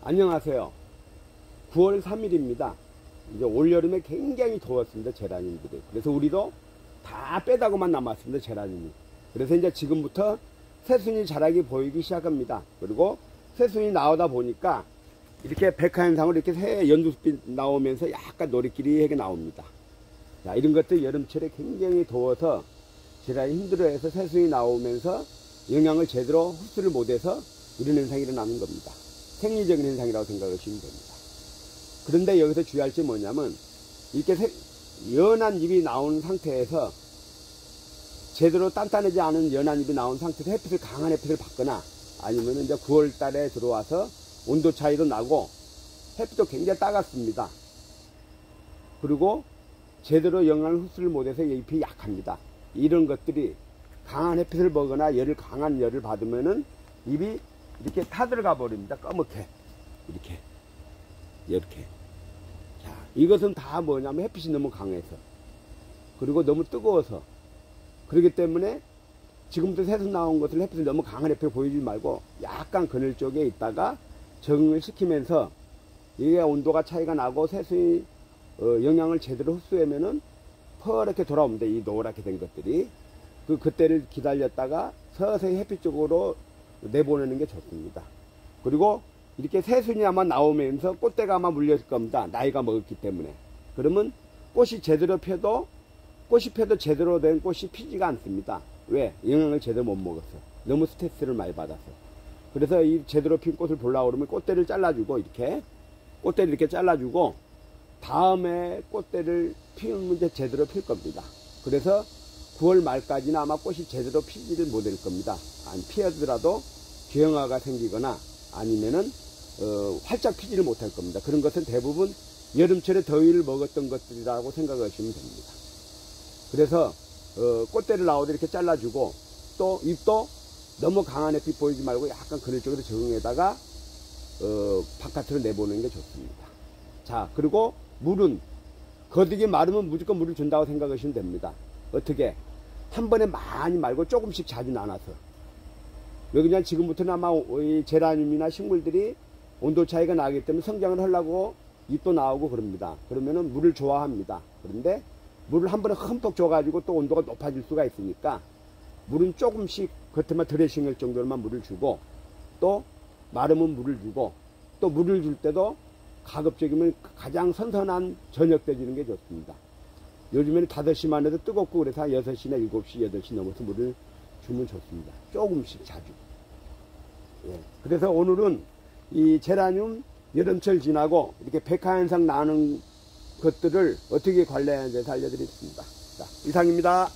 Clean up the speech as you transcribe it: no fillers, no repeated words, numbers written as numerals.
안녕하세요. 9월 3일입니다. 이제 올여름에 굉장히 더웠습니다, 제라늄들이. 그래서 우리도 다 빼다고만 남았습니다, 제라늄이. 그래서 이제 지금부터 새순이 자락이 보이기 시작합니다. 그리고 새순이 나오다 보니까 이렇게 백화현상으로 이렇게 새 연두빛 나오면서 약간 노릇끼리하게 나옵니다. 자, 이런 것들 여름철에 굉장히 더워서 제라늄이 힘들어해서 새순이 나오면서 영양을 제대로 흡수를 못해서 이런 현상이 일어나는 겁니다. 생리적인 현상이라고 생각하시면 됩니다. 그런데 여기서 주의할 점이 뭐냐면 이렇게 연한 잎이 나온 상태에서 제대로 단단하지 않은 연한 잎이 나온 상태에서 햇빛을 강한 햇빛을 받거나 아니면 이제 9월 달에 들어와서 온도 차이도 나고 햇빛도 굉장히 따갑습니다. 그리고 제대로 영양을 흡수를 못해서 잎이 약합니다. 이런 것들이 강한 햇빛을 보거나 강한 열을 받으면은 잎이 이렇게 타들어가 버립니다. 꺼멓게. 이렇게. 자, 이것은 다 뭐냐면 햇빛이 너무 강해서. 그리고 너무 뜨거워서. 그렇기 때문에 지금부터 새순 나온 것을 햇빛을 너무 강한 햇빛을 보이지 말고 약간 그늘 쪽에 있다가 적응을 시키면서 이게 온도가 차이가 나고 새순이 영양을 제대로 흡수하면은 퍼렇게 돌아옵니다. 이 노랗게 된 것들이. 그때를 기다렸다가 서서히 햇빛 쪽으로 내보내는 게 좋습니다. 그리고 이렇게 새순이 아마 나오면서 꽃대가 아마 물렸을 겁니다. 나이가 먹었기 때문에. 그러면 꽃이 제대로 펴도 제대로 된 꽃이 피지가 않습니다. 왜? 영양을 제대로 못 먹어서. 너무 스트레스를 많이 받아서. 그래서 이 제대로 핀 꽃을 보려고 그러면 꽃대를 잘라주고 꽃대를 이렇게 잘라주고 다음에 꽃대를 피우면 이제 제대로 필 겁니다. 그래서 9월 말까지는 아마 꽃이 제대로 피지를 못할 겁니다. 아니, 피하더라도 기형아가 생기거나 아니면은 활짝 피지를 못할 겁니다. 그런 것은 대부분 여름철에 더위를 먹었던 것들이라고 생각하시면 됩니다. 그래서 꽃대를 나오도 이렇게 잘라주고 또 잎도 너무 강한 햇빛 보이지 말고 약간 그늘 쪽으로 적응해다가 바깥으로 내보내는 게 좋습니다. 자, 그리고 물은 거득이 마르면 무조건 물을 준다고 생각하시면 됩니다. 어떻게? 한 번에 많이 말고 조금씩 자주 나눠서. 여기 그냥 지금부터는 아마 이 제라늄이나 식물들이 온도 차이가 나기 때문에 성장을 하려고 잎도 나오고 그럽니다. 그러면은 물을 좋아합니다. 그런데 물을 한 번에 흠뻑 줘가지고 또 온도가 높아질 수가 있으니까 물은 조금씩 겉에만 드레싱할 정도로만 물을 주고 또 마르면 물을 주고 또 물을 줄 때도 가급적이면 가장 선선한 저녁 때 주는 게 좋습니다. 요즘에는 5시만 해도 뜨겁고 그래서 6시나 7시, 8시 넘어서 물을 주면 좋습니다. 조금씩 자주. 예. 그래서 오늘은 이 제라늄 여름철 지나고 이렇게 백화현상 나는 것들을 어떻게 관리해야 하는지 알려드리겠습니다. 자, 이상입니다.